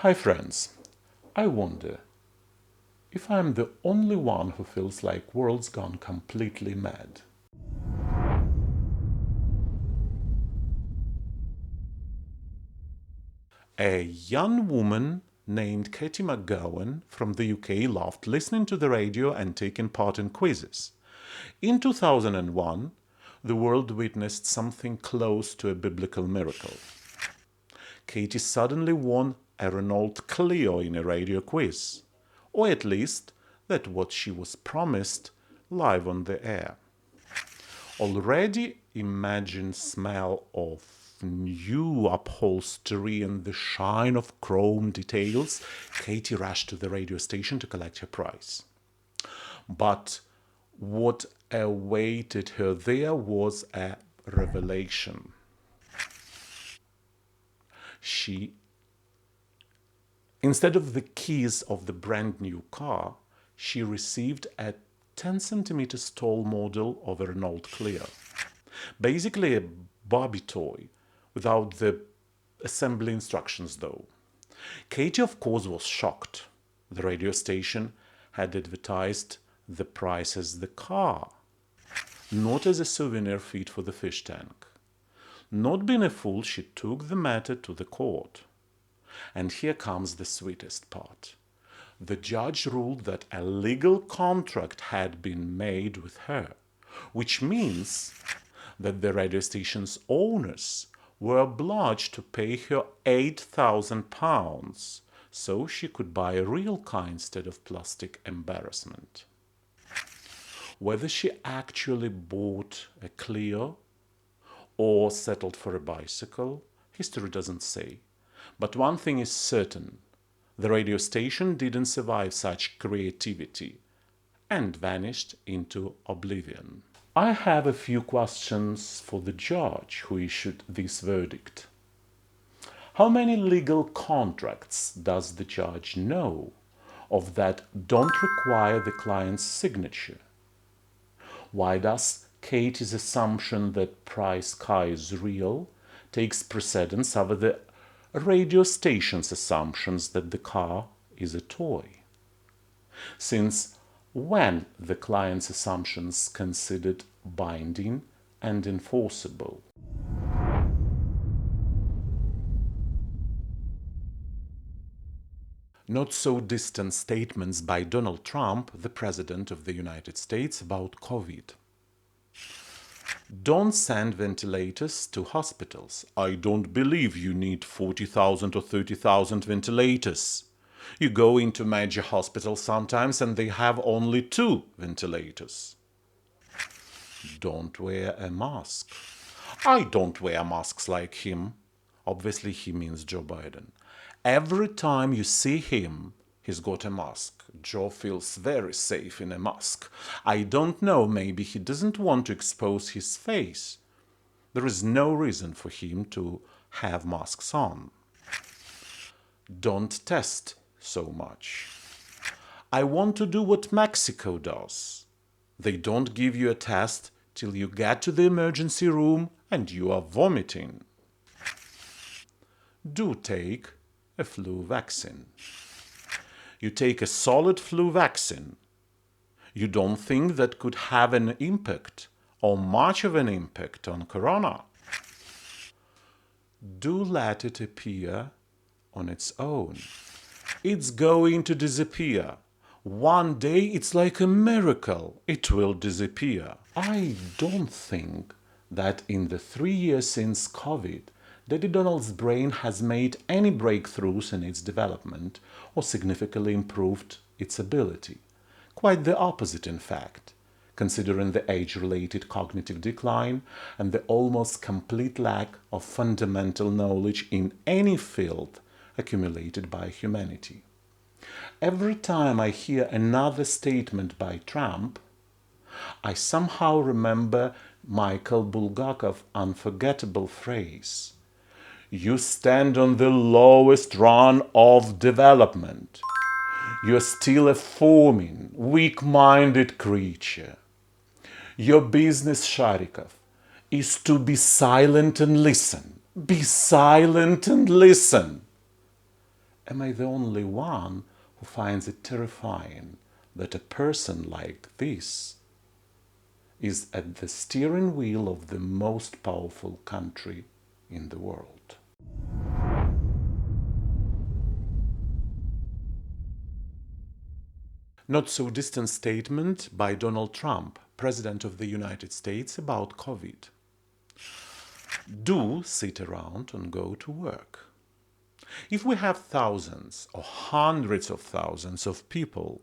Hi friends, I wonder if I'm the only one who feels like world's gone completely mad. A young woman named Katie McGowan from the UK loved listening to the radio and taking part in quizzes. In 2001, the world witnessed something close to a biblical miracle. Katie suddenly won a Renault Clio in a radio quiz, or at least that's what she was promised live on the air. Already imagine smell of new upholstery and the shine of chrome details, Katie rushed to the radio station to collect her prize. But what awaited her there was a revelation. Instead of the keys of the brand new car, she received a 10 centimeters tall model of a Renault Clio. Basically a Barbie toy, without the assembly instructions though. Katie, of course, was shocked. The radio station had advertised the price as the car, not as a souvenir fit for the fish tank. Not being a fool, she took the matter to the court. And here comes the sweetest part. The judge ruled that a legal contract had been made with her, which means that the radio station's owners were obliged to pay her £8,000 so she could buy a real car instead of plastic embarrassment. Whether she actually bought a Clio or settled for a bicycle, history doesn't say. But one thing is certain, the radio station didn't survive such creativity and vanished into oblivion. I have a few questions for the judge who issued this verdict. How many legal contracts does the judge know of that don't require the client's signature? Why does Katie's assumption that price car is real takes precedence over the radio station's assumptions that the car is a toy? Since when the client's assumptions considered binding and enforceable? Not so distant statements by Donald Trump, the President of the United States, about COVID. Don't send ventilators to hospitals. I don't believe you need 40,000 or 30,000 ventilators. You go into major hospitals sometimes and they have only 2 ventilators. Don't wear a mask. I don't wear masks like him. Obviously he means Joe Biden. Every time you see him, he's got a mask. Joe feels very safe in a mask. I don't know, maybe he doesn't want to expose his face. There is no reason for him to have masks on. Don't test so much. I want to do what Mexico does. They don't give you a test till you get to the emergency room and you are vomiting. Do take a flu vaccine. You take a solid flu vaccine. You don't think that could have an impact or much of an impact on corona. Do let it appear on its own. It's going to disappear. One day it's like a miracle. It will disappear. I don't think that in the 3 years since COVID, Daddy Donald's brain has made any breakthroughs in its development or significantly improved its ability. Quite the opposite, in fact, considering the age-related cognitive decline and the almost complete lack of fundamental knowledge in any field accumulated by humanity. Every time I hear another statement by Trump, I somehow remember Michael Bulgakov's unforgettable phrase, "You stand on the lowest run of development. You're still a forming, weak-minded creature. Your business, Sharikov, is to be silent and listen. Be silent and listen." am I the only one who finds it terrifying that a person like this is at the steering wheel of the most powerful country in the world? Not so distant statement by Donald Trump, President of the United States, about COVID. Do sit around and go to work. If we have thousands or hundreds of thousands of people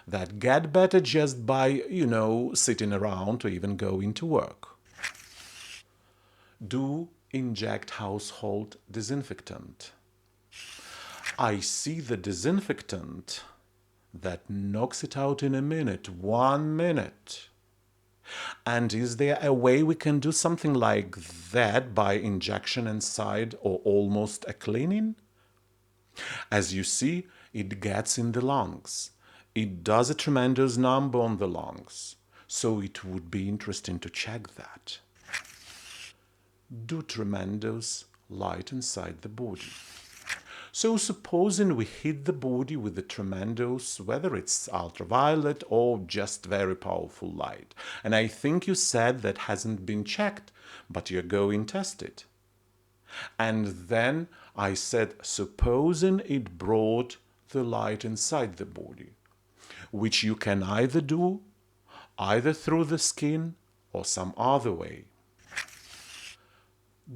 that get better just by, sitting around or even going to work, do inject household disinfectant. I see the disinfectant that knocks it out in a minute, 1 minute. And is there a way we can do something like that by injection inside or almost a cleaning? As you see, it gets in the lungs. It does a tremendous number on the lungs. So it would be interesting to check that. Do tremendous light inside the body. So supposing we hit the body with the tremendous, whether it's ultraviolet or just very powerful light. And I think you said that hasn't been checked, but you're going to test it. And then I said, supposing it brought the light inside the body, which you can either do, either through the skin or some other way.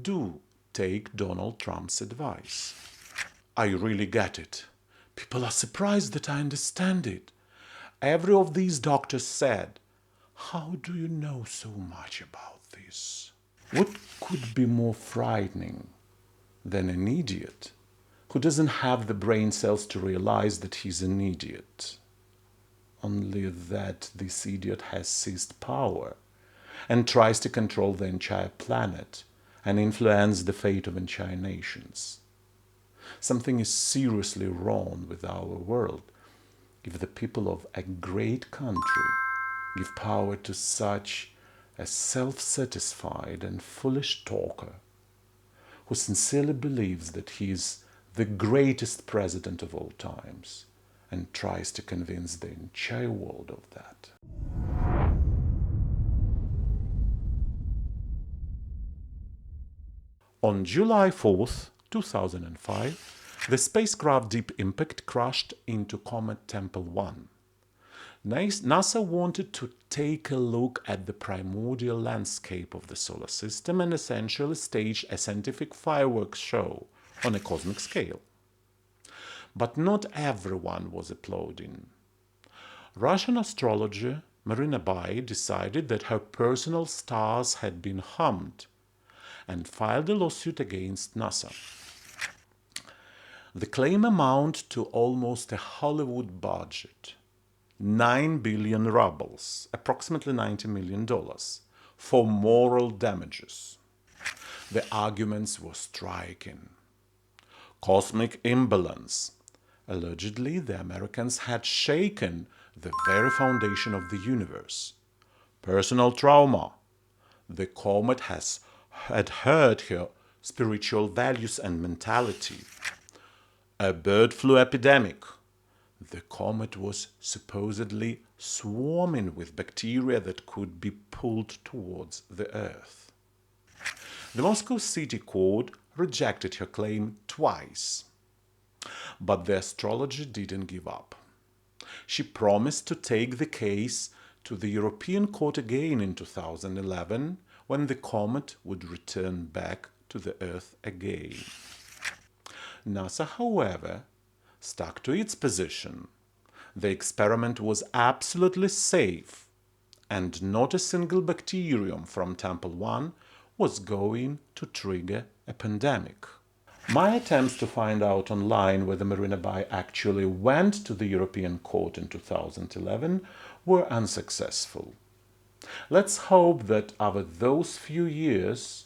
Do take Donald Trump's advice. I really get it. People are surprised that I understand it. Every of these doctors said, how do you know so much about this? What could be more frightening than an idiot who doesn't have the brain cells to realize that he's an idiot? Only that this idiot has seized power and tries to control the entire planet and influence the fate of entire nations. Something is seriously wrong with our world if the people of a great country give power to such a self-satisfied and foolish talker who sincerely believes that he is the greatest president of all times and tries to convince the entire world of that. On July 4th, 2005, the spacecraft Deep Impact crashed into comet Tempel 1. NASA wanted to take a look at the primordial landscape of the solar system and essentially stage a scientific fireworks show on a cosmic scale. But not everyone was applauding. Russian astrologer Marina Bai decided that her personal stars had been harmed and filed a lawsuit against NASA. The claim amounted to almost a Hollywood budget, 9 billion rubles, approximately $90 million, for moral damages. The arguments were striking. Cosmic imbalance. Allegedly, the Americans had shaken the very foundation of the universe. Personal trauma. The comet had hurt her spiritual values and mentality. A bird flu epidemic. The comet was supposedly swarming with bacteria that could be pulled towards the Earth. The Moscow City Court rejected her claim twice. But the astrologer didn't give up. She promised to take the case to the European Court again in 2011, when the comet would return back to the Earth again. NASA, however, stuck to its position. The experiment was absolutely safe, and not a single bacterium from Tempel 1 was going to trigger a pandemic. My attempts to find out online whether Marina Bai actually went to the European Court in 2011 were unsuccessful. Let's hope that over those few years,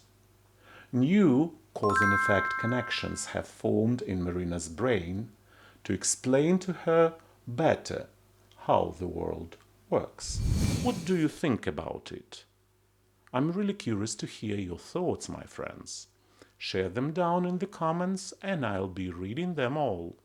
new cause and effect connections have formed in Marina's brain to explain to her better how the world works. What do you think about it? I'm really curious to hear your thoughts, my friends. Share them down in the comments and I'll be reading them all.